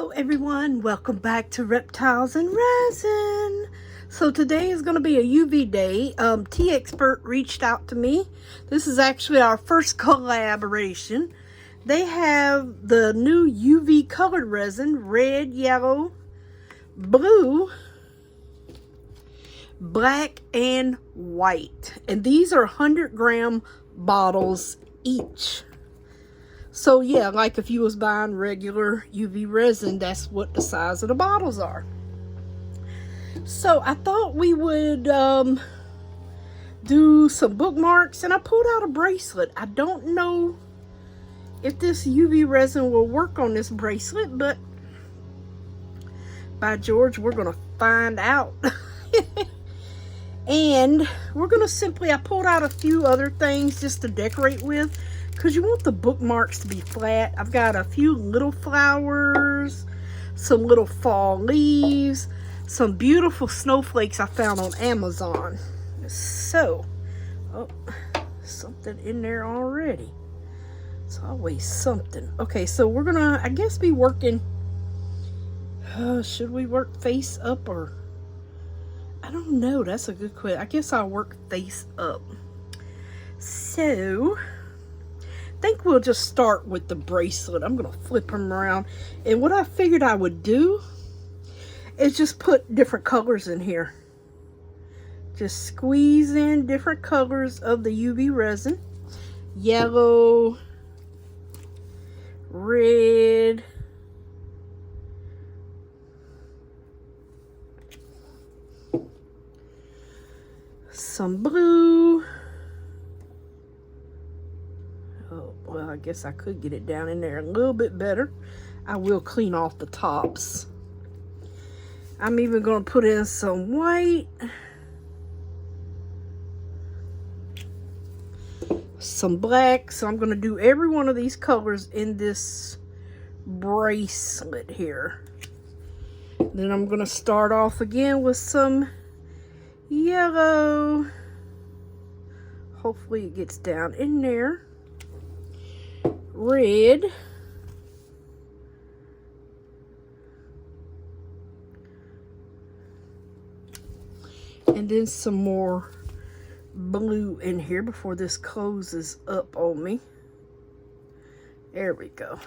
Hello everyone, welcome back to Reptiles and Resin. So today is going to be a UV day. Teexpert reached out to me. This is actually our first collaboration. They have the new UV colored resin, red, yellow, blue, black, and white. And these are 100-gram bottles each. So yeah, like if you was buying regular UV resin, that's what the size of the bottles are. So I thought we would do some bookmarks, and I pulled out a bracelet. I don't know if this UV resin will work on this bracelet, but by George, we're gonna find out. And we're gonna I pulled out a few other things just to decorate with, because you want the bookmarks to be flat. I've got a few little flowers, some little fall leaves, some beautiful snowflakes I found on Amazon. So, oh, something in there already. It's always something. Okay, so we're gonna, I guess, be working, should we work face up or, I don't know, that's a good question. I guess I'll work face up. So, I think we'll just start with the bracelet. I'm gonna flip them around, and what I figured I would do is just put different colors in here. Just squeeze in different colors of the UV resin. Yellow, red, some blue. Oh, well, I guess I could get it down in there a little bit better. I will clean off the tops. I'm even going to put in some white. Some black. So I'm going to do every one of these colors in this bracelet here. Then I'm going to start off again with some yellow. Hopefully it gets down in there. Red. And then some more blue in here before this closes up on me. There we go.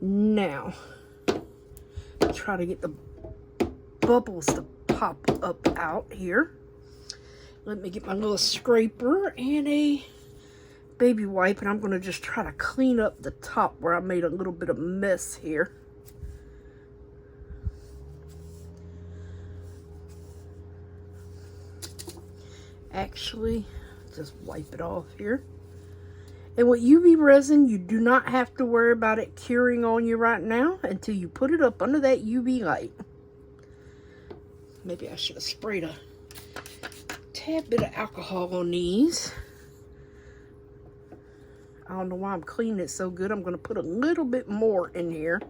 Now, try to get the bubbles to pop up out here. Let me get my little scraper and a baby wipe, and I'm going to just try to clean up the top where I made a little bit of mess here. Actually, just wipe it off here. And with UV resin, you do not have to worry about it curing on you right now until you put it up under that UV light. Maybe I should have sprayed a tad bit of alcohol on these. I don't know why I'm cleaning it so good. I'm going to put a little bit more in here.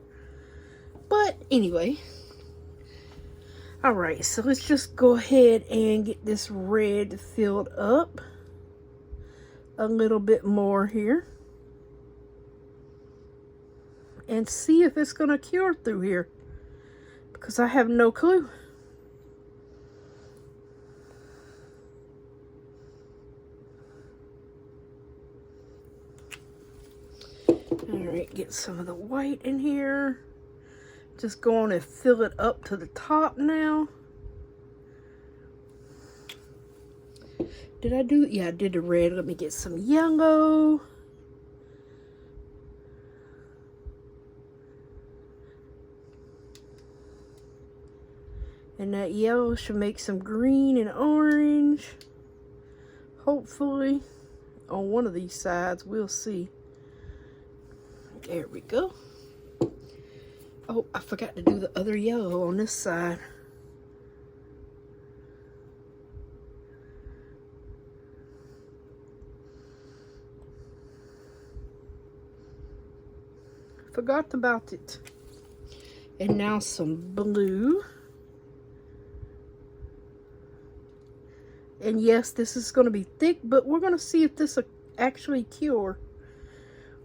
But anyway. Alright, so let's just go ahead and get this red filled up. A little bit more here. And see if it's going to cure through here. Because I have no clue. Alright, get some of the white in here. Just go on and fill it up to the top now. Did I do? Yeah, I did the red. Let me get some yellow. And that yellow should make some green and orange. Hopefully. On one of these sides, we'll see. There we go. Oh, I forgot to do the other yellow on this side. Forgot about it. And now some blue. And yes, this is going to be thick, but we're going to see if this will actually cure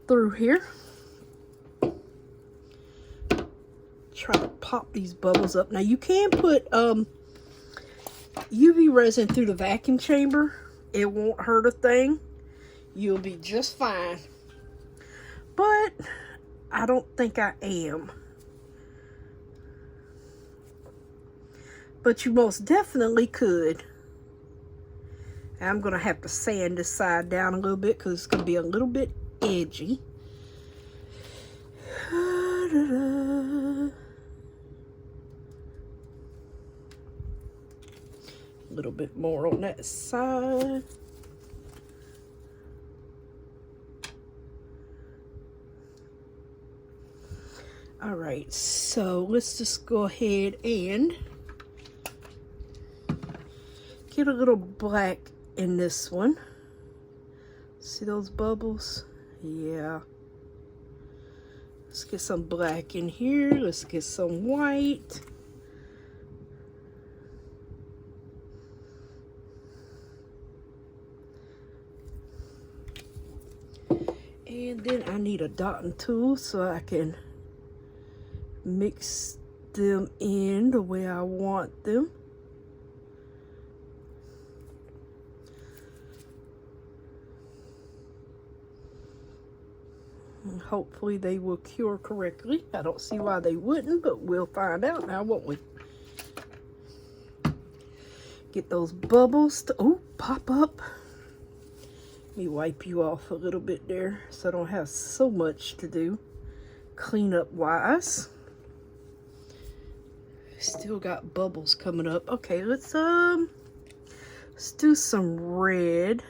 through here. try to pop these bubbles up. Now you can put UV resin through the vacuum chamber. It won't hurt a thing. You'll be just fine. But I don't think I am. But you most definitely could. I'm going to have to sand this side down a little bit because it's going to be a little bit edgy. A little bit more on that side. All right, so let's just go ahead and get a little black in this one. See those bubbles? Yeah. Let's get some black in here. Let's get some white. And then I need a dotting tool so I can mix them in the way I want them. And hopefully they will cure correctly. I don't see why they wouldn't, but we'll find out now, won't we? Get those bubbles to pop up. Let me wipe you off a little bit there so I don't have so much to do cleanup wise. Still got bubbles coming up. Okay, let's do some red.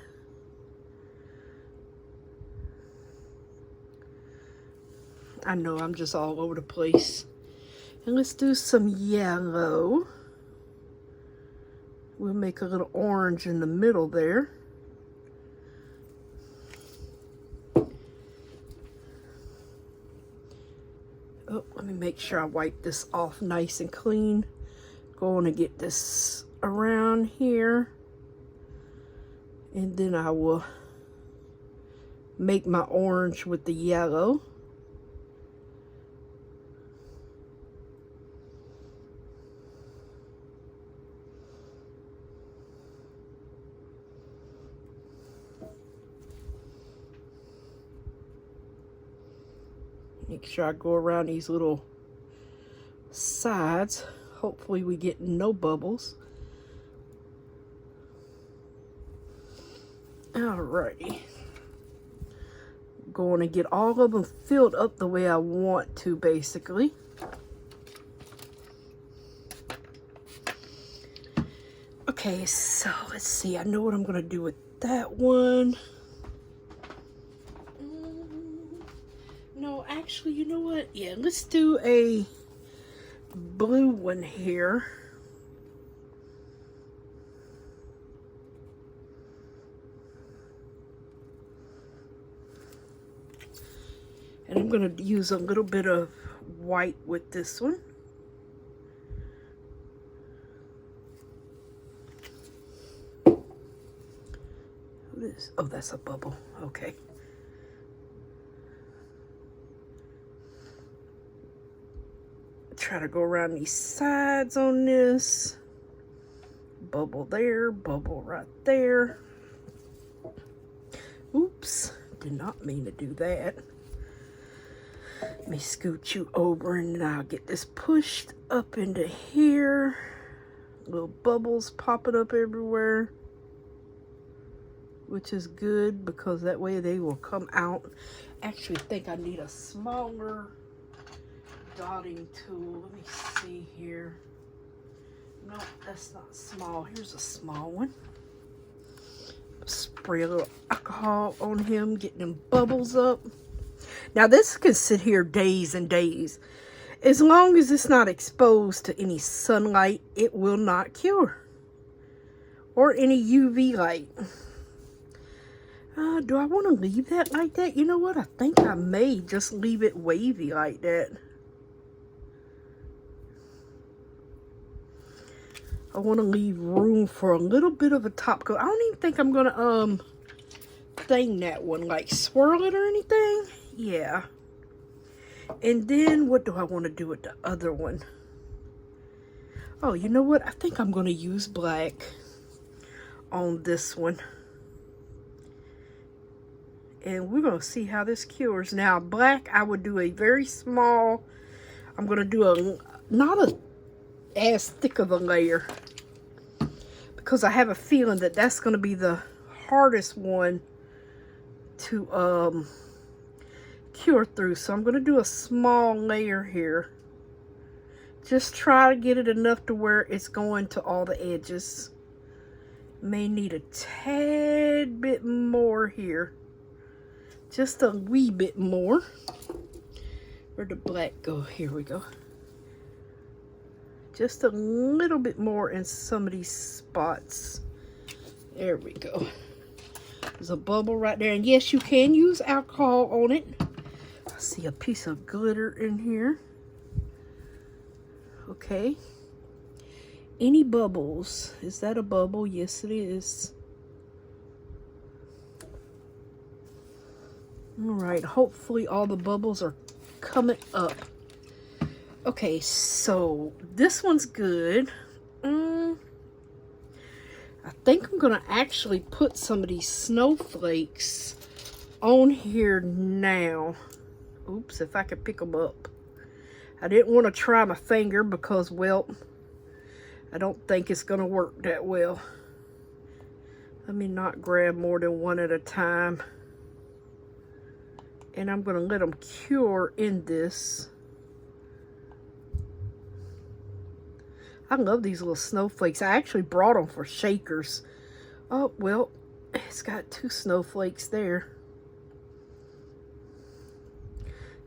I know I'm just all over the place. And let's do some yellow. We'll make a little orange in the middle there. Oh, let me make sure I wipe this off nice and clean. Going to get this around here. And then I will make my orange with the yellow. Make sure I go around these little sides. Hopefully we get no bubbles. Alrighty. Going to get all of them filled up the way I want to, basically. Okay, so let's see. I know what I'm going to do with that one. No, actually, you know what? Yeah, let's do a blue one here. And I'm going to use a little bit of white with this one. Oh, that's a bubble. Okay. Try to go around these sides on this. Bubble there, bubble right there. Oops, did not mean to do that. Let me scoot you over and then I'll get this pushed up into here. Little bubbles popping up everywhere, which is good because that way they will come out. Actually, I think I need a smaller dotting tool. Let me see here. No, that's not small. Here's a small one. Spray a little alcohol on him, getting them bubbles up. Now this can sit here days and days. As long as it's not exposed to any sunlight, it will not cure. Or any UV light. Do I want to leave that like that? You know what? I think I may just leave it wavy like that. I want to leave room for a little bit of a top coat. I don't even think I'm going to thing that one, like swirl it or anything. Yeah. And then what do I want to do with the other one? Oh, you know what? I think I'm going to use black on this one. And we're going to see how this cures. Now, black, I would do a very small, I'm going to do not as thick of a layer, because I have a feeling that that's going to be the hardest one to cure through. So I'm going to do a small layer here. Just try to get it enough to where it's going to all the edges. May need a tad bit more here. Just a wee bit more. Where'd the black go? Here we go. Just a little bit more in some of these spots. There we go. There's a bubble right there. And yes, you can use alcohol on it. I see a piece of glitter in here. Okay. Any bubbles? Is that a bubble? Yes, it is. All right, hopefully all the bubbles are coming up. Okay, so this one's good. I think I'm gonna actually put some of these snowflakes on here now. Oops, if I could pick them up. I didn't want to try my finger because, well, I don't think it's gonna work that well. Let me not grab more than one at a time. And I'm going to let them cure in this. I love these little snowflakes. I actually brought them for shakers. Oh, well, it's got 2 snowflakes there.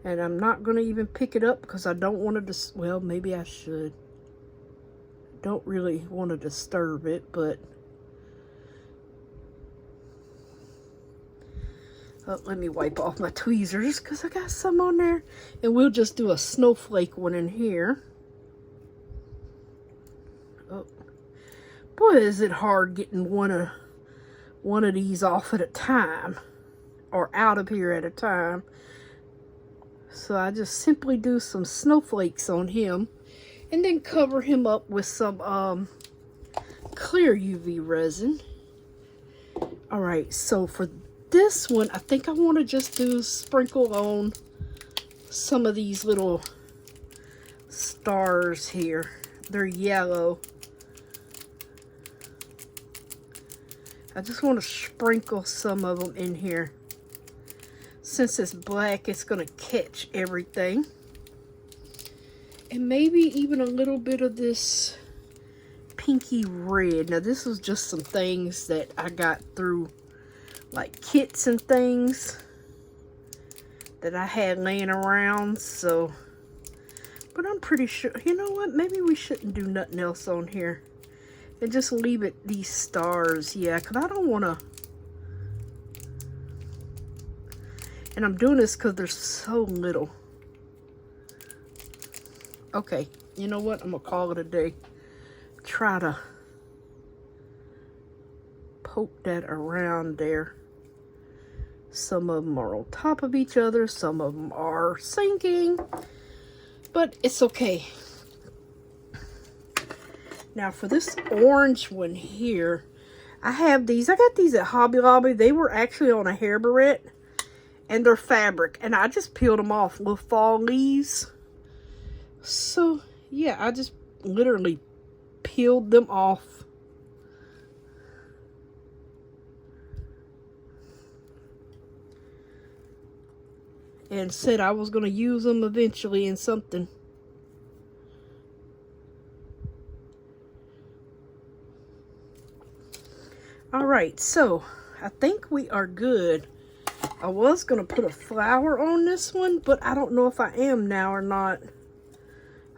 And I'm not going to even pick it up because I don't want to, well, maybe I should. Don't really want to disturb it, but oh, let me wipe off my tweezers because I got some on there. And we'll just do a snowflake one in here. Oh, boy, is it hard getting one of these off at a time. Or out of here at a time. So I just simply do some snowflakes on him. And then cover him up with some clear UV resin. Alright, so for this one, I think I want to just do sprinkle on some of these little stars here. They're yellow. I just want to sprinkle some of them in here. Since it's black, it's going to catch everything. And maybe even a little bit of this pinky red. Now, this was just some things that I got through, like kits and things that I had laying around. So, but I'm pretty sure, you know what? Maybe we shouldn't do nothing else on here. And just leave it these stars. Yeah, because I don't want to. And I'm doing this because there's so little. Okay, you know what? I'm going to call it a day. Try to poke that around there. Some of them are on top of each other. Some of them are sinking. But it's okay. Now for this orange one here, I have these. I got these at Hobby Lobby. They were actually on a hair barrette. And they're fabric. And I just peeled them off. Little fall leaves. So, yeah, I just literally peeled them off. And said I was going to use them eventually in something. Alright, so I think we are good. I was going to put a flower on this one, but I don't know if I am now or not.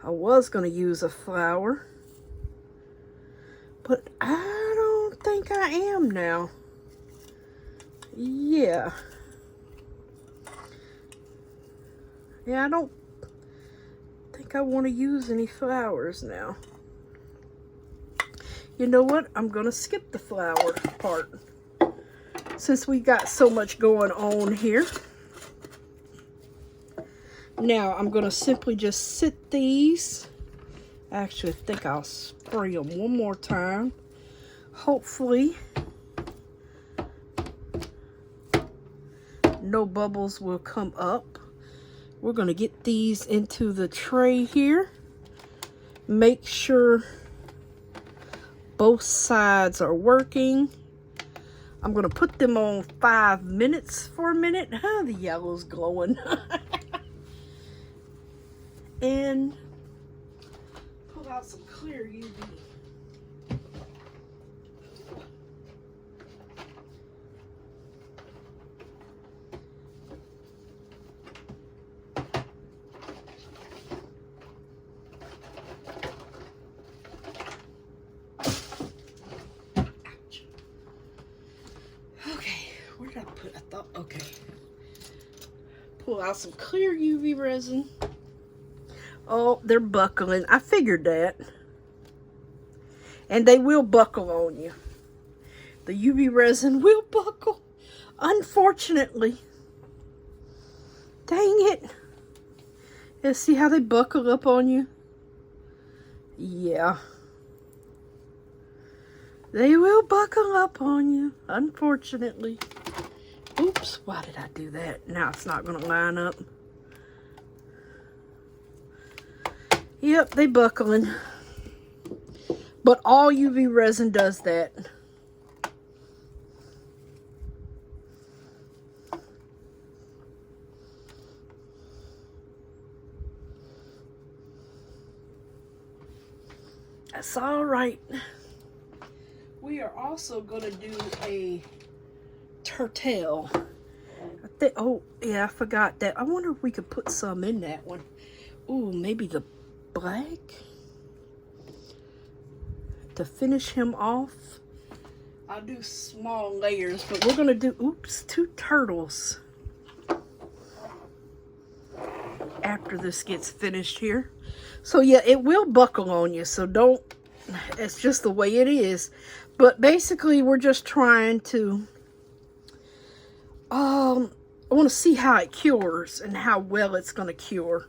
I was going to use a flower, but I don't think I am now. Yeah. Yeah, I don't think I want to use any flowers now. You know what? I'm going to skip the flower part since we got so much going on here. Now I'm going to simply just sit these. Actually, I think I'll spray them one more time. Hopefully, no bubbles will come up. We're going to get these into the tray here. Make sure both sides are working. I'm going to put them on 5 minutes for a minute. The yellow's glowing. And pull out some clear UV. Okay. Pull out some clear UV resin. Oh, they're buckling. I figured that. And they will buckle on you. The UV resin will buckle. Unfortunately. Dang it. Yeah, see how they buckle up on you? Yeah. They will buckle up on you, unfortunately. Oops, why did I do that? Now it's not going to line up. Yep, they buckling. But all UV resin does that. That's all right. We are also going to do a turtle. Oh, yeah, I forgot that. I wonder if we could put some in that one. Ooh, maybe the black to finish him off. I'll do small layers, but we're going to do, oops, 2 turtles after this gets finished here. So, yeah, it will buckle on you, so don't, it's just the way it is. But basically, we're just trying to, I want to see how it cures and how well it's going to cure.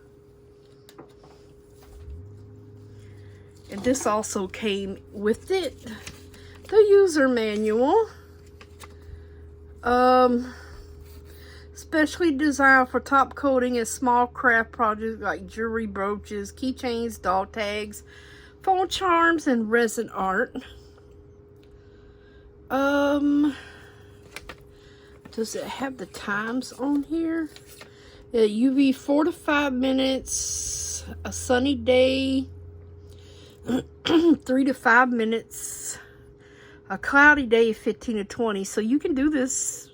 And this also came with it, the user manual. Specially designed for top coating and small craft projects like jewelry, brooches, keychains, dog tags, phone charms, and resin art. Does it have the times on here? Yeah, UV 4 to 5 minutes, a sunny day, 3 to 5 minutes, a cloudy day, 15 to 20. So you can do this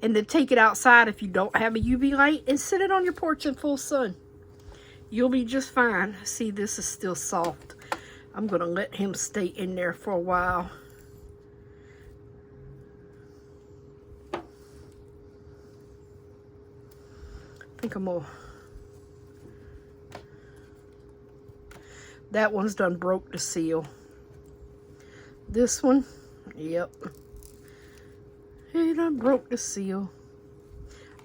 and then take it outside if you don't have a UV light and sit it on your porch in full sun. You'll be just fine. See, this is still soft. I'm going to let him stay in there for a while. I think I'm gonna, that one's done broke the seal. This one, yep. He done broke the seal.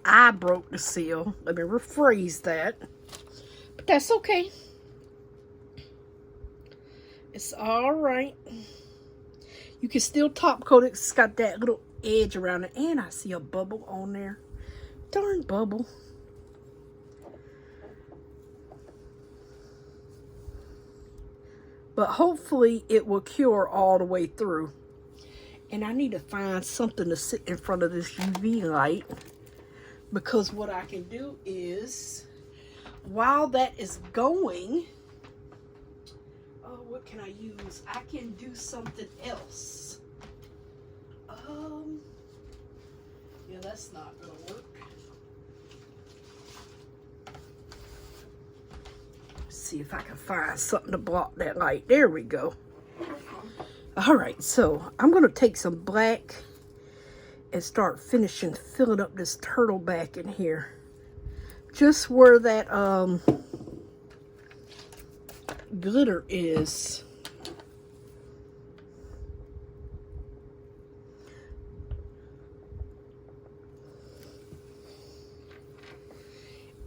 I broke the seal. Let me rephrase that. But that's okay. It's alright. You can still top coat it. It's got that little edge around it. And I see a bubble on there. Darn bubble. But hopefully it will cure all the way through. And I need to find something to sit in front of this UV light. Because what I can do is, while that is going, oh, what can I use? I can do something else. Yeah, that's not gonna work. See if I can find something to block that light. There we go. All right, so I'm going to take some black and start filling up this turtle back in here. Just where that glitter is.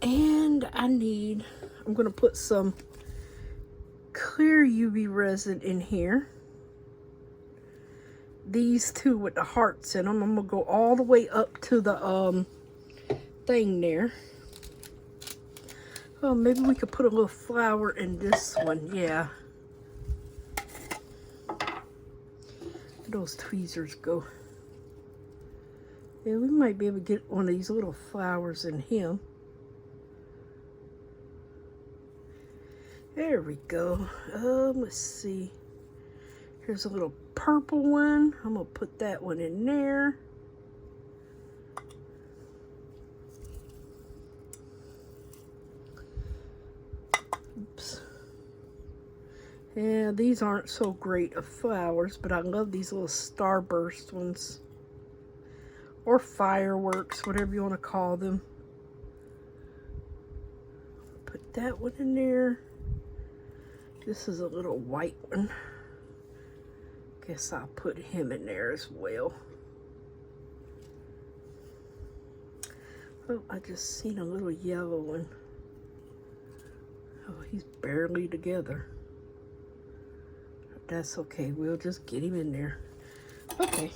And I'm going to put some clear UV resin in here. These two with the hearts in them. I'm going to go all the way up to the thing there. Oh, maybe we could put a little flower in this one. Yeah. Where those tweezers go? Yeah, we might be able to get one of these little flowers in him. There we go. Let's see. Here's a little purple one. I'm going to put that one in there. Oops. Yeah, these aren't so great of flowers, but I love these little starburst ones. Or fireworks, whatever you want to call them. Put that one in there. This is a little white one. Guess I'll put him in there as well. Oh, I just seen a little yellow one. Oh, he's barely together. That's okay. We'll just get him in there. Okay.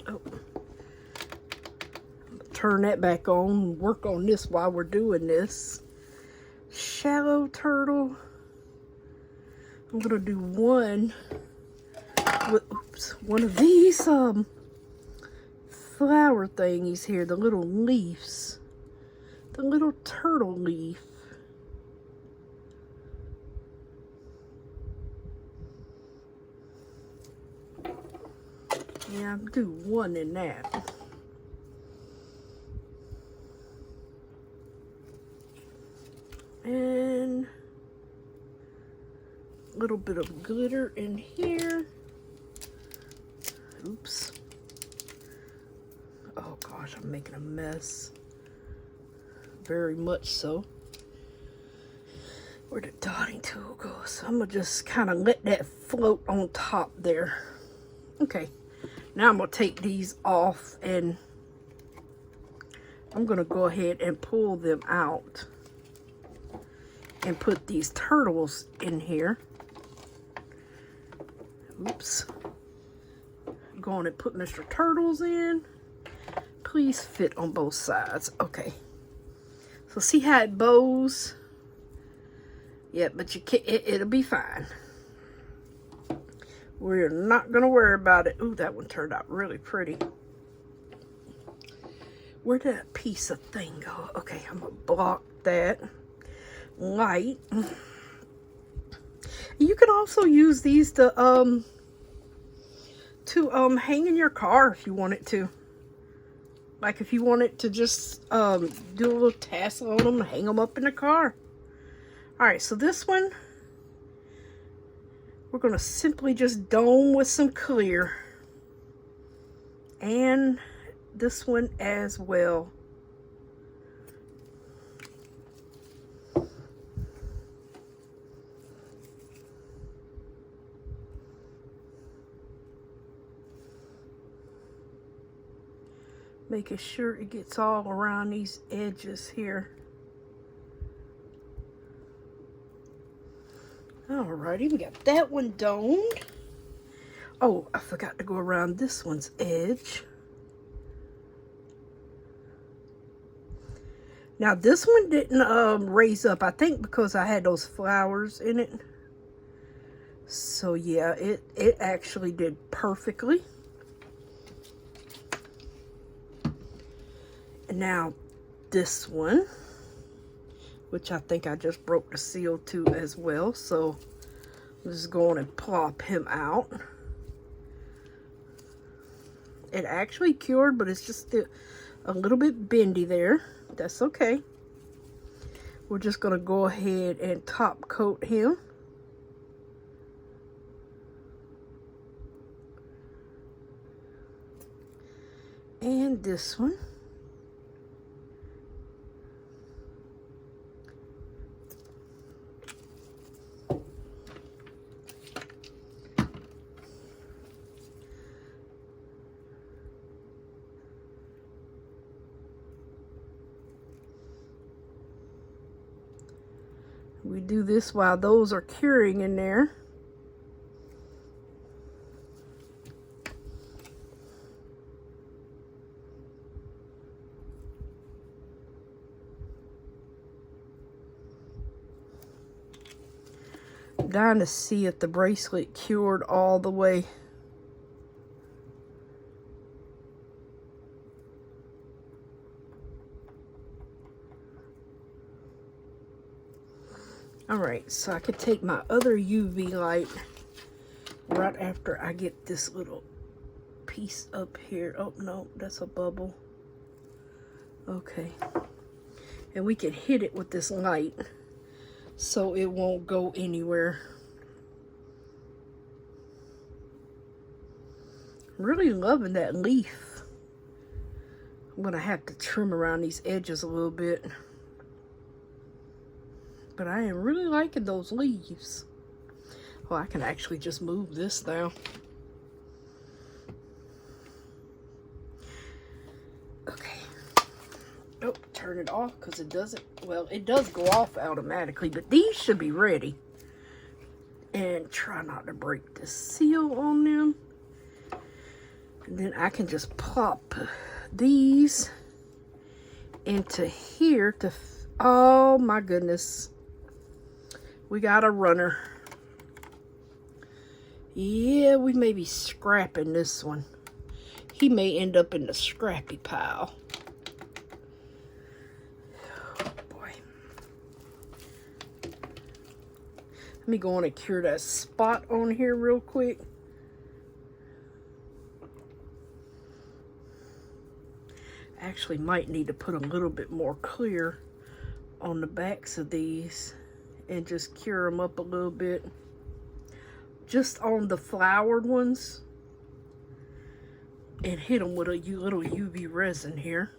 Oh. Turn that back on and work on this while we're doing this. Shallow turtle. I'm gonna do one with one of these flower thingies here, the little leaves, the little turtle leaf. Yeah, I'll do one in that. And a little bit of glitter in here. Oops. Oh gosh, I'm making a mess. Very much so. Where the dotting tool goes. I'm gonna just kind of let that float on top there. Okay. Now I'm gonna take these off and I'm gonna go ahead and pull them out and put these turtles in here. Oops. Go on and put Mr. Turtles in. Please fit on both sides. Okay. So see how it bows? Yeah, but you can't, it'll be fine. We're not gonna worry about it. Ooh, that one turned out really pretty. Where did that piece of thing go? Okay, I'm gonna block that light. You can also use these to hang in your car if you want it to. Like if you want it to just do a little tassel on them and hang them up in the car. Alright, so this one we're going to simply just dome with some clear. And this one as well. Making sure it gets all around these edges here. Alrighty, we got that one domed. Oh, I forgot to go around this one's edge. Now this one didn't raise up, I think because I had those flowers in it. So yeah, it actually did perfectly. And now this one, which I think I just broke the seal to as well. So I'm just going to plop him out. It actually cured, but it's just a little bit bendy there. That's okay. We're just going to go ahead and top coat him. And this one. We do this while those are curing in there. Dying to see if the bracelet cured all the way. Alright, so I could take my other UV light right after I get this little piece up here. Oh no, that's a bubble. Okay. And we can hit it with this light so it won't go anywhere. Really loving that leaf. I'm gonna have to trim around these edges a little bit. But I am really liking those leaves. Well, I can actually just move this now. Okay. Oh, turn it off because it doesn't, well, it does go off automatically, but these should be ready. And try not to break the seal on them. And then I can just plop these into here to, oh my goodness. We got a runner. Yeah, we may be scrapping this one. He may end up in the scrappy pile. Oh boy. Let me go on and cure that spot on here real quick. Actually might need to put a little bit more clear on the backs of these and just cure them up a little bit. Just on the flowered ones. And hit them with a little UV resin here.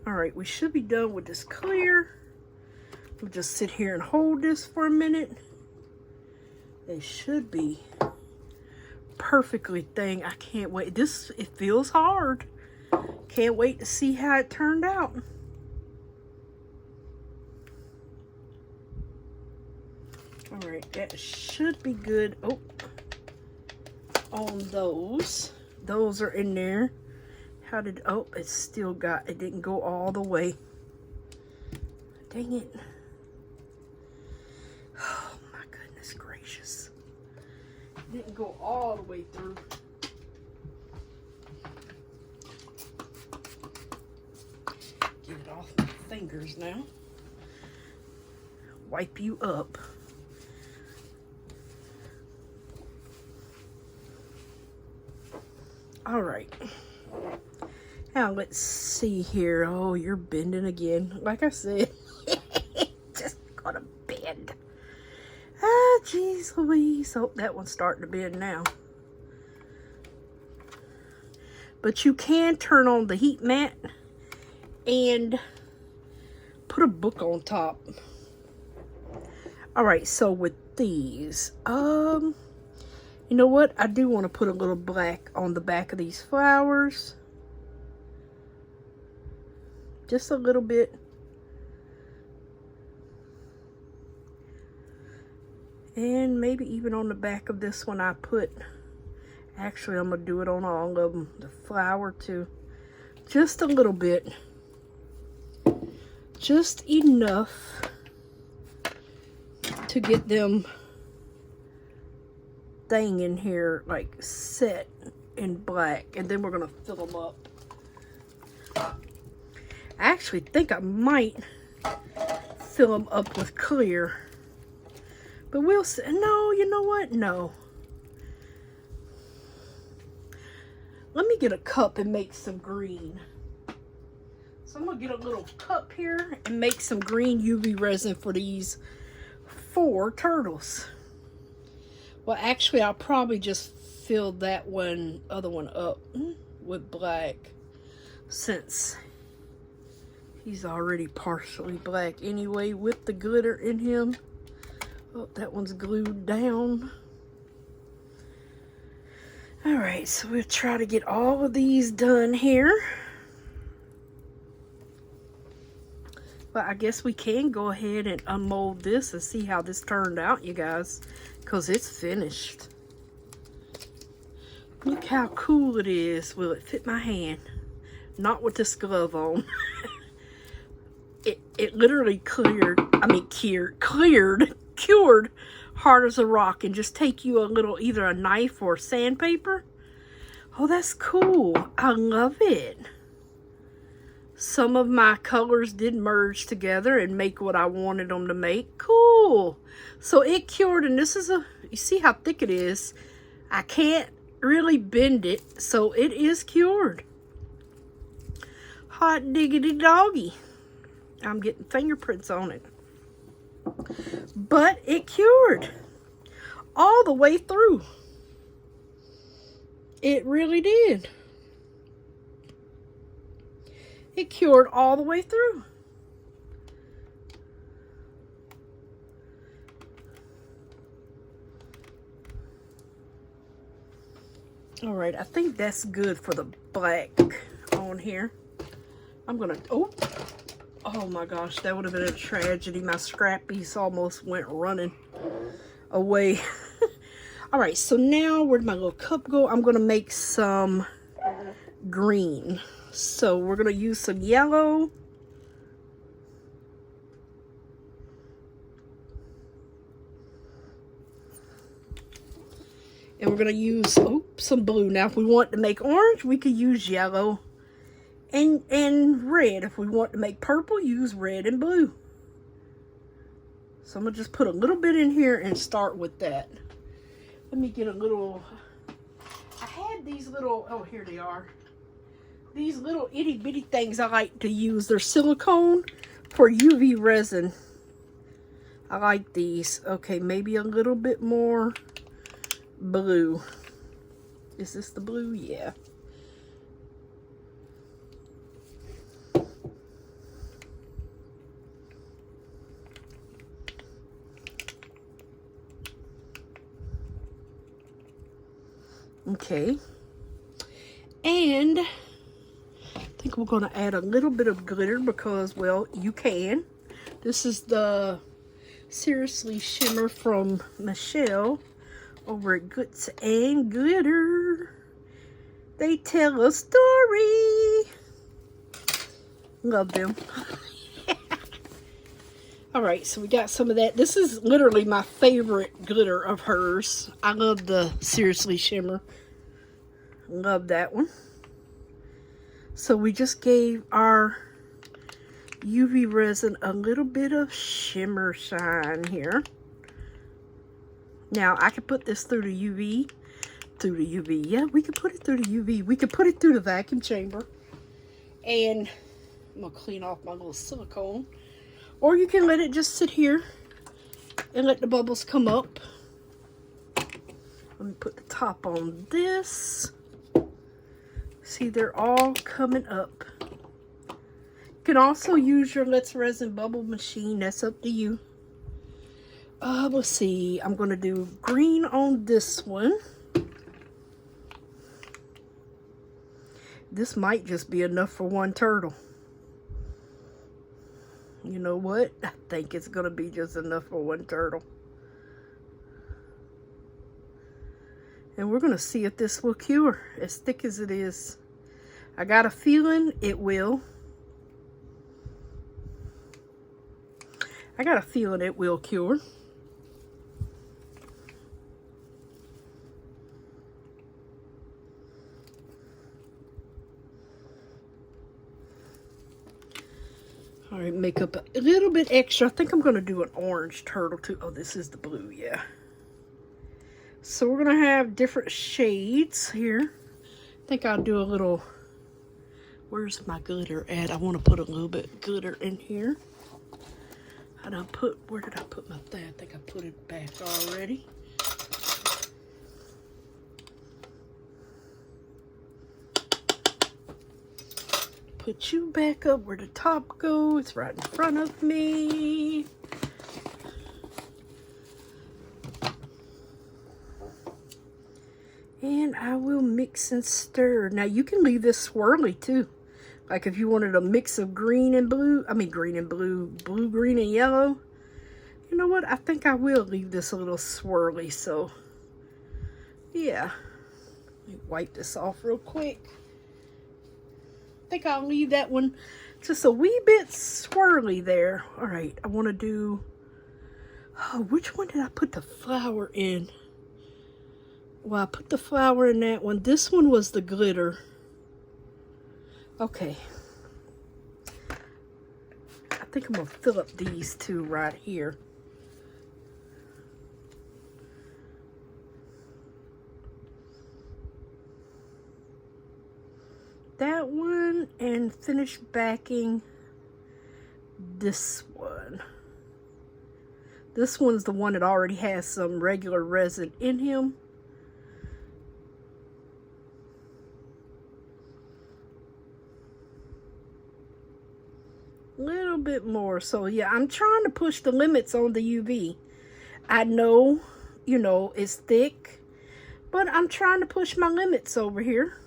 Alright, we should be done with this clear. We'll just sit here and hold this for a minute. It should be perfectly thing. I can't wait. This, it feels hard. Can't wait to see how it turned out. Alright, that should be good. Oh, on those. Those are in there. How did, oh, it's still got, it didn't go all the way. Dang it. Oh my goodness gracious. It didn't go all the way through. Get it off my fingers now. Wipe you up. All right. Now let's see here. Oh, you're bending again. Like I said, just gonna bend. Ah, jeez Louise. Oh, that one's starting to bend now. But you can turn on the heat mat and put a book on top. All right, so with these, you know what? I do want to put a little black on the back of these flowers. Just a little bit. And maybe even on the back of this one I put, actually I'm going to do it on all of them, the flower too. Just a little bit. Just enough to get them thing in here like set in black, and then we're gonna fill them up. I actually think I might fill them up with clear, but we'll see. No, you know what? No. Let me get a cup and make some green. So I'm gonna get a little cup here and make some green UV resin for these 4 turtles. Well, actually, I'll probably just fill that other one up with black, since he's already partially black anyway with the glitter in him. Oh, that one's glued down. All right, so we'll try to get all of these done here. But I guess we can go ahead and unmold this and see how this turned out, you guys. Because it's finished. Look how cool it is. Will it fit my hand? Not with this glove on. It literally cured hard as a rock, and just take you a little, either a knife or sandpaper. Oh, that's cool. I love it. Some of my colors did merge together and make what I wanted them to make. Cool. So it cured, and this is you see how thick it is. I can't really bend it, so it is cured. Hot diggity doggy. I'm getting fingerprints on it. But it cured all the way through. It really did. It cured all the way through. All right, I think that's good for the black on here. I'm gonna, oh my gosh, that would have been a tragedy. My scrap piece almost went running away. All right, so now where'd my little cup go? I'm gonna make some green. So we're gonna use some yellow. And we're gonna use some blue. Now if we want to make orange, we could use yellow and red. If we want to make purple, use red and blue. So I'm gonna just put a little bit in here and start with that. Let me get a little, I had these little, oh, here they are. These little itty bitty things I like to use. They're silicone for UV resin. I like these. Okay, maybe a little bit more blue. Is this the blue? Yeah. Okay. And I think we're going to add a little bit of glitter because, well, you can. This is the Seriously Shimmer from Michelle over at Goods and Glitter. They tell a story. Love them. Alright, so we got some of that. This is literally my favorite glitter of hers. I love the Seriously Shimmer. Love that one. So we just gave our UV resin a little bit of shimmer shine here. Now I could put this through the UV. Yeah, we could put it through the UV. We could put it through the vacuum chamber. And I'm going to clean off my little silicone. Or you can let it just sit here and let the bubbles come up. Let me put the top on this. See, they're all coming up. You can also use your Let's Resin bubble machine. That's up to you. Let's see. I'm going to do green on this one. This might just be enough for one turtle. You know what? I think it's going to be just enough for one turtle. And we're going to see if this will cure as thick as it is. I got a feeling it will. I got a feeling it will cure. All right, make up a little bit extra. I think I'm going to do an orange turtle too. Oh, this is the blue, yeah. So we're going to have different shades here. I think I'll do a little, where's my glitter at? I want to put a little bit of glitter in here. Where did I put my thing? I think I put it back already. Put you back up where the top goes. It's right in front of me. And I will mix and stir. Now you can leave this swirly too. Like if you wanted a mix of green and blue, green and blue, blue, green, and yellow. You know what? I think I will leave this a little swirly. So, yeah. Let me wipe this off real quick. I think I'll leave that one just a wee bit swirly there. All right, I want to do... Oh, which one did I put the flower in? Well, I put the flower in that one. This one was the glitter. Okay. I think I'm going to fill up these two right here. That one, and finish backing this one. This one's the one that already has some regular resin in him. A little bit more. So yeah, I'm trying to push the limits on the UV. I know, you know, it's thick, but I'm trying to push my limits over here.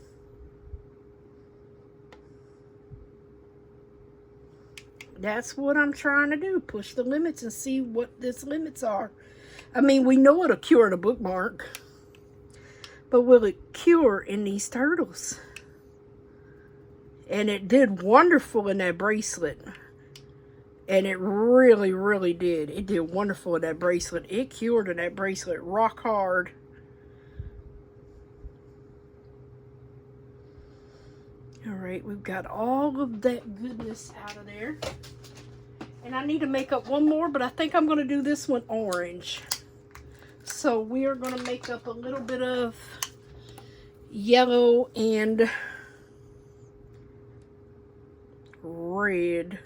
That's what I'm trying to do. Push the limits and see what these limits are. I mean, we know it'll cure the bookmark. But will it cure in these turtles? And it did wonderful in that bracelet. And it really, really did. It did wonderful in that bracelet. It cured in that bracelet rock hard. Alright, we've got all of that goodness out of there. And I need to make up one more, but I think I'm going to do this one orange. So we are going to make up a little bit of yellow and red.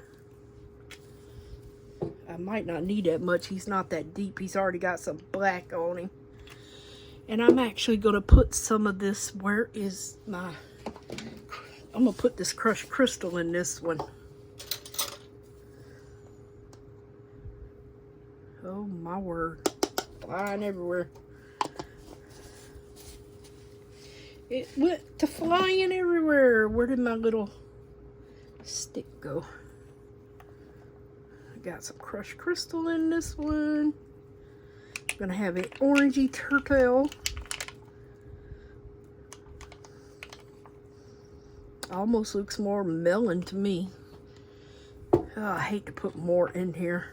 I might not need that much. He's not that deep. He's already got some black on him. And I'm actually going to put some of this, where is my... I'm going to put this crushed crystal in this one. Oh my word. Flying everywhere. It went to flying everywhere. Where did my little stick go? I got some crushed crystal in this one. I'm going to have an orangey turtle. Almost looks more melon to me. Oh, I hate to put more in here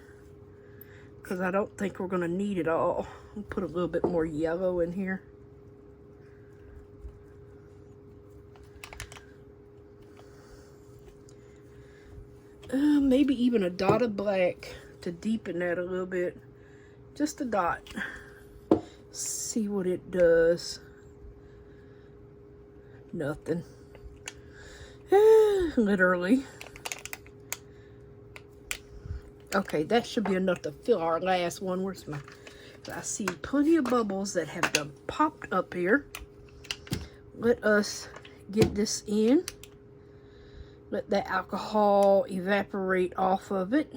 because I don't think we're going to need it all. I'll put a little bit more yellow in here. Maybe even a dot of black to deepen that a little bit. Just a dot. See what it does. Nothing. Literally. Okay, that should be enough to fill our last one. Where's my... I see plenty of bubbles that have been popped up here. Let us get this in. Let that alcohol evaporate off of it.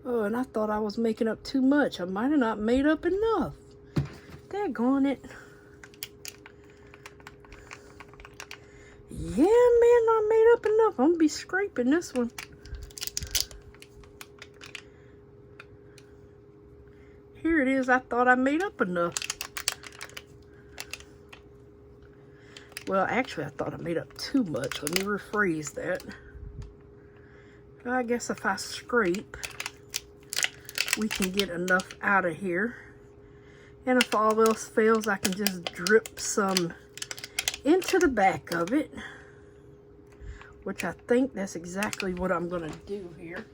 Oh, and I thought I was making up too much. I might have not made up enough. Daggone it. Yeah, man, I made up enough. I'm going to be scraping this one. Here it is. I thought I made up enough. Well, actually, I thought I made up too much. Let me rephrase that. I guess if I scrape, we can get enough out of here. And if all else fails, I can just drip some into the back of it, which I think that's exactly what I'm going to do here.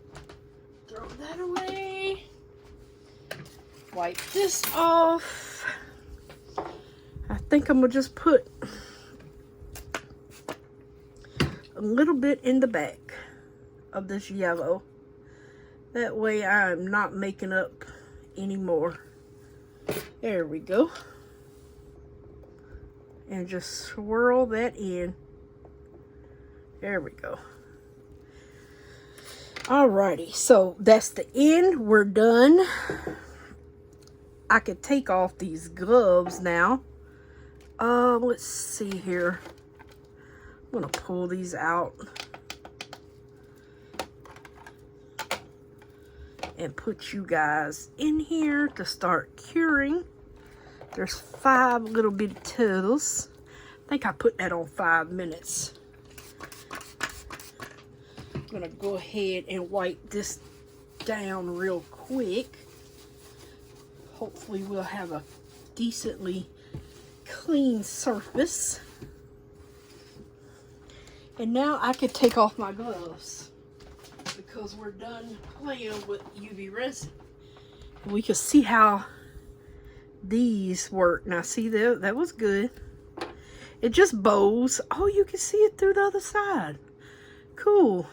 Throw that away. Wipe this off. I think I'm going to just put a little bit in the back of this yellow. That way I'm not making up anymore. There we go. And just swirl that in. There we go. Alrighty, so that's the end. We're done. I could take off these gloves now. Let's see here. I'm going to pull these out and put you guys in here to start curing. There's 5 little bitty turtles. I think I put that on 5 minutes. I'm going to go ahead and wipe this down real quick. Hopefully we'll have a decently clean surface. And now I can take off my gloves because we're done playing with UV resin. And we can see how these work. Now see, that was good. It just bows. Oh, you can see it through the other side. Cool.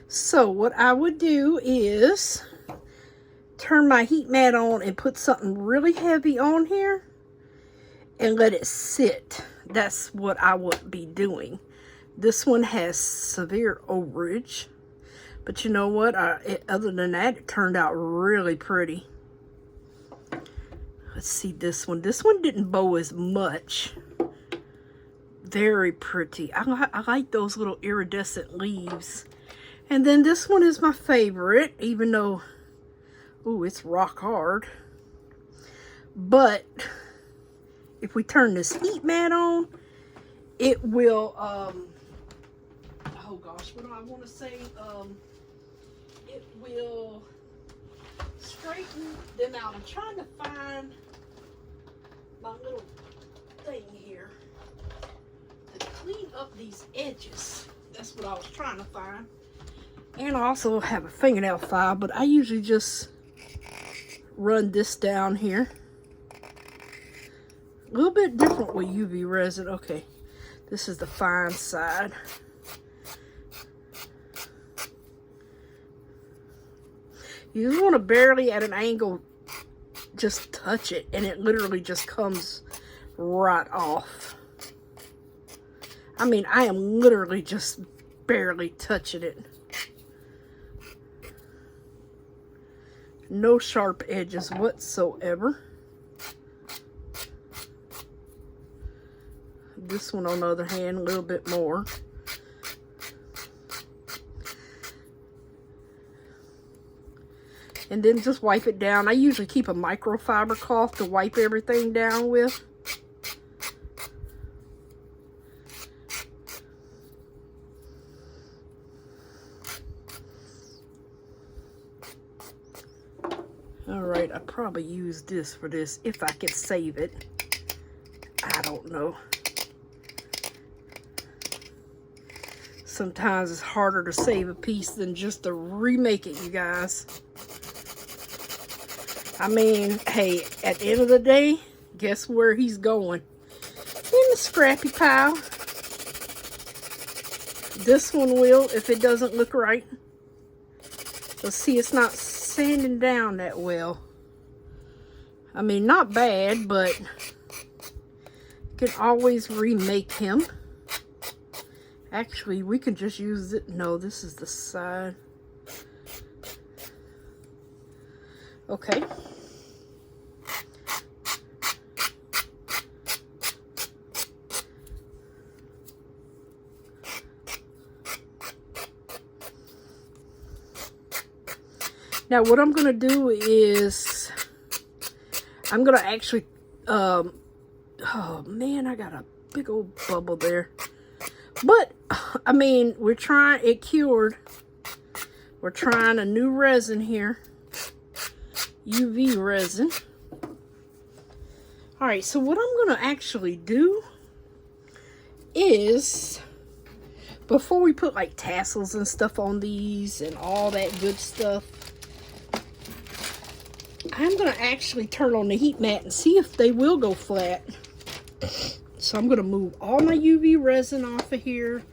So what I would do is turn my heat mat on and put something really heavy on here and let it sit. That's what I would be doing. This one has severe overage, but you know what? Other than that, it turned out really pretty. Let's see this one. This one didn't bow as much. Very pretty. I like those little iridescent leaves. And then this one is my favorite, even though, ooh, it's rock hard. But if we turn this heat mat on, it will, oh gosh, what do I want to say? It will straighten them out. I'm trying to find my little thing here to clean up these edges. That's what I was trying to find. And I also have a fingernail file, but I usually just run this down here. A little bit different with UV resin. Okay, this is the fine side. You just want to barely at an angle just touch it, and it literally just comes right off. I mean, I am literally just barely touching it. No sharp edges whatsoever. This one, on the other hand, a little bit more. And then just wipe it down. I usually keep a microfiber cloth to wipe everything down with. Alright, I probably use this for this if I can save it. I don't know. Sometimes it's harder to save a piece than just to remake it, you guys. I mean, hey, at the end of the day, guess where he's going? In the scrappy pile. This one will, if it doesn't look right. Let's see, it's not sanding down that well. I mean, not bad, but you can always remake him. Actually, we can just use it. No, this is the side. Okay. Now, what I'm going to do is, I'm going to actually, oh man, I got a big old bubble there. But, I mean, we're trying, it cured. We're trying a new resin here. UV resin. Alright, so what I'm going to actually do is, before we put like tassels and stuff on these and all that good stuff, I'm going to actually turn on the heat mat and see if they will go flat. So I'm going to move all my UV resin off of here.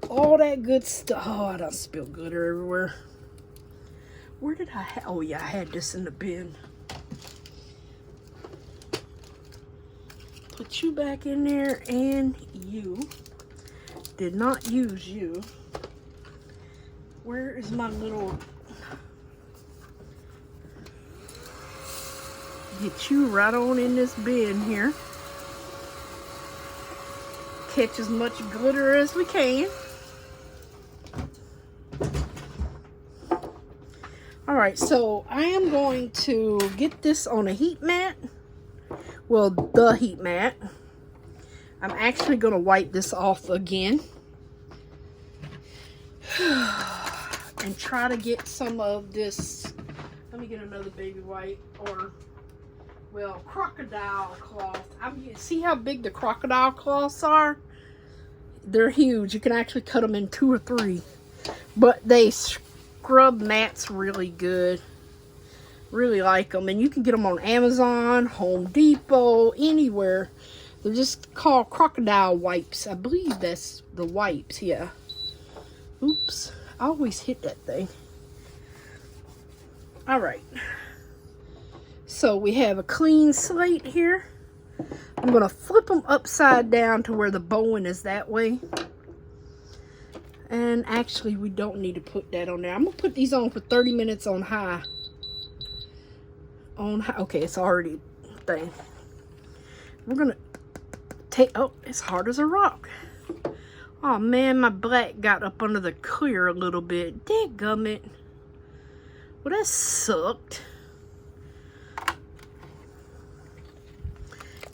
All that good stuff. Oh, I done spilled glitter everywhere. Where did I have? Oh, yeah, I had this in the bin. Put you back in there, and you. Did not use you. Where is my little... Get you right on in this bin here. catch as much glitter as we can. Alright, so I am going to get this on a heat mat. Well, the heat mat. I'm actually going to wipe this off again. And try to get some of this. Let me get another baby wipe, or, well, crocodile cloth. See how big the crocodile cloths are? They're huge. You can actually cut them in 2 or 3. But they scrub mats really good. Really like them. And you can get them on Amazon, Home Depot, anywhere. They're just called crocodile wipes. I believe that's the wipes, yeah. Oops. I always hit that thing. Alright. So we have a clean slate here. I'm going to flip them upside down to where the bowing is that way. And actually, we don't need to put that on there. I'm going to put these on for 30 minutes on high. Okay, it's already a thing. We're going to take... Oh, it's hard as a rock. Oh, man, my black got up under the clear a little bit. Dadgummit. Well, that sucked.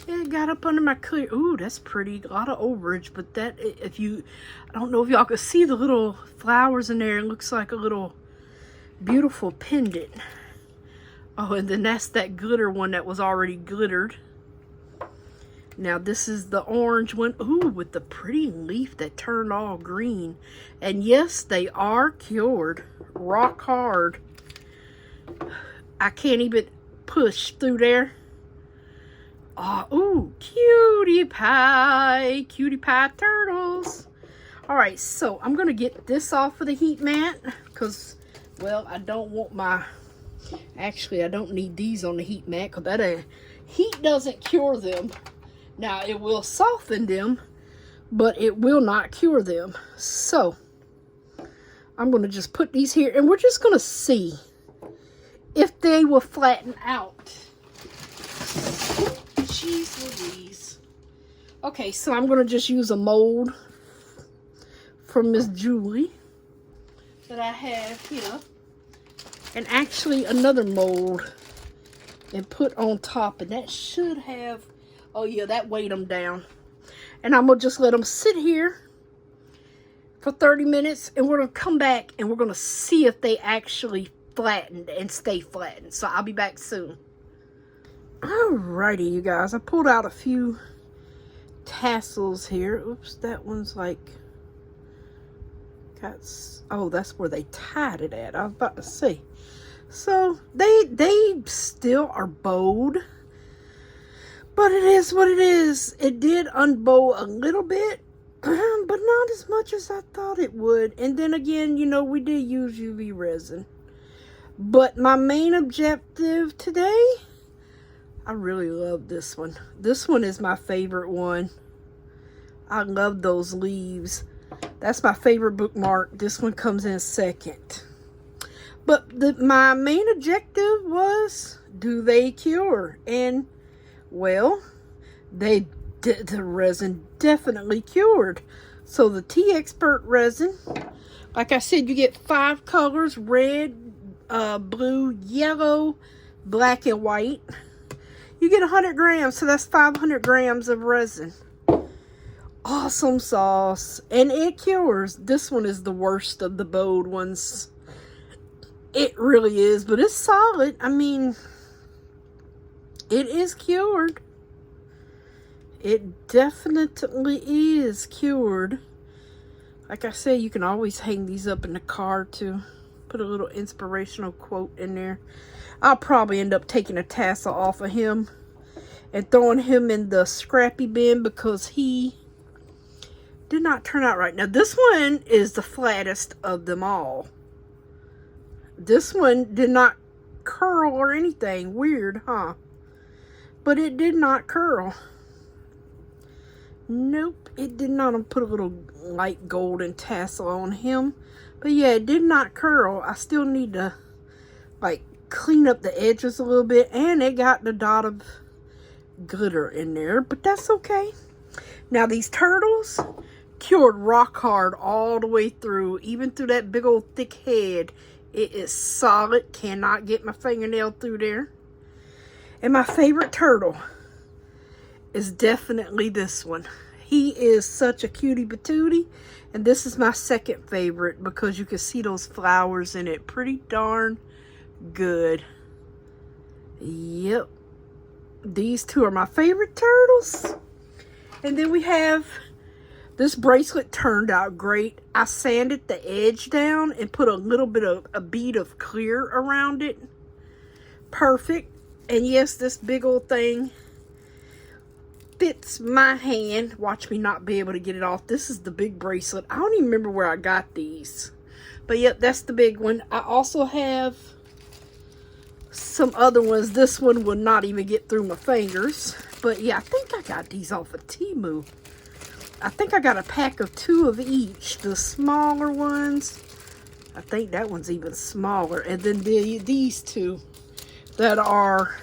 Yeah, it got up under my clear. Ooh, that's pretty. A lot of overage, but that, if you, I don't know if y'all can see the little flowers in there. It looks like a little beautiful pendant. Oh, and then that's that glitter one that was already glittered. Now, this is the orange one. Ooh, with the pretty leaf that turned all green. And yes, they are cured. Rock hard. I can't even push through there. Oh, ooh, cutie pie turtles. All right, so I'm going to get this off of the heat mat because, well, I don't want my, actually, I don't need these on the heat mat because that heat doesn't cure them. Now, it will soften them, but it will not cure them. So, I'm going to just put these here, and we're just going to see if they will flatten out. Jeez Louise. Okay, so I'm going to just use a mold from Miss Julie that I have here. And actually another mold and put on top. And that should have, oh yeah, that weighed them down. And I'm going to just let them sit here for 30 minutes. And we're going to come back and we're going to see if they actually flattened and stay flattened. So I'll be back soon. Alrighty, you guys. I pulled out a few tassels here. Oops, that one's like got. Oh, that's where they tied it at. I was about to say. So they still are bowed, but it is what it is. It did unbow a little bit, but not as much as I thought it would. And then again, you know, we did use UV resin. But my main objective today, I really love this one. This one is my favorite one. I love those leaves. That's my favorite bookmark. This one comes in second. But my main objective was, do they cure? And, well, the resin definitely cured. So the Teexpert resin, like I said, you get 5 colors: red, blue, yellow, black, and white. You get 100 grams, so that's 500 grams of resin. Awesome sauce. And it cures. This one is the worst of the bowed ones. It really is, but it's solid. I mean, it is cured. It definitely is cured. Like I say, you can always hang these up in the car too. Put a little inspirational quote in there. I'll probably end up taking a tassel off of him and throwing him in the scrappy bin because he did not turn out right. Now, this one is the flattest of them all. This one did not curl or anything. Weird, huh? But it did not curl. Nope, it did not. I'm put a little light golden tassel on him. But yeah, it did not curl. I still need to, like, clean up the edges a little bit. And it got the dot of glitter in there. But that's okay. Now these turtles cured rock hard all the way through, even through that big old thick head. It is solid. Cannot get my fingernail through there. And my favorite turtle is definitely this one. He is such a cutie patootie. And this is my second favorite because you can see those flowers in it pretty darn good. Yep. These two are my favorite turtles. And then we have this bracelet. Turned out great. I sanded the edge down and put a little bit of a bead of clear around it. Perfect. And yes, this big old thing fits my hand. Watch me not be able to get it off. This is the big bracelet. I don't even remember where I got these. But yep, that's the big one. I also have some other ones. This one will not even get through my fingers. But yeah, I think I got these off of Temu. I think I got a pack of 2 of each. The smaller ones. I think that one's even smaller. And then these two that are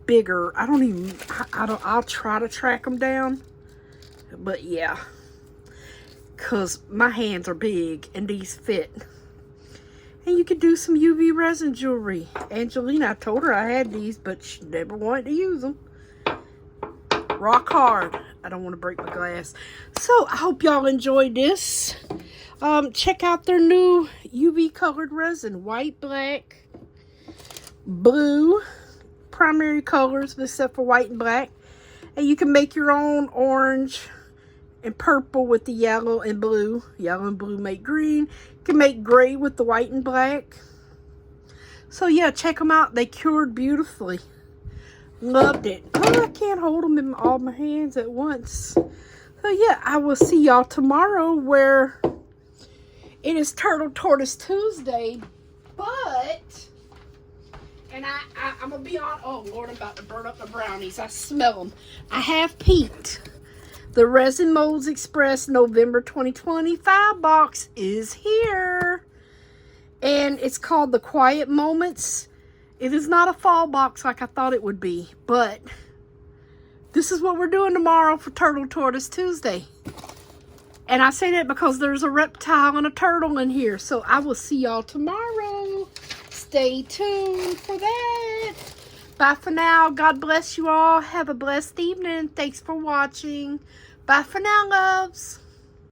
bigger. I'll try to track them down. But yeah. Because my hands are big and these fit. And you could do some UV resin jewelry. Angelina, I told her I had these, but she never wanted to use them. Rock hard. I don't want to break my glass. So, I hope y'all enjoyed this. Check out their new UV colored resin. White, black, blue. Primary colors, except for white and black. And you can make your own orange and purple with the yellow and blue. Yellow and blue make green. You can make gray with the white and black. So yeah, check them out. They cured beautifully. Loved it. Oh, I can't hold them in all my hands at once. So yeah, I will see y'all tomorrow where it is Turtle Tortoise Tuesday. But, and I'm going to be on, oh Lord, I'm about to burn up the brownies. I smell them. I have peeked. The Resin Molds Express November 2025 box is here. And it's called the Quiet Moments. It is not a fall box like I thought it would be. But this is what we're doing tomorrow for Turtle Tortoise Tuesday. And I say that because there's a reptile and a turtle in here. So I will see y'all tomorrow. Stay tuned for that. Bye for now. God bless you all. Have a blessed evening. Thanks for watching. Bye for now, loves.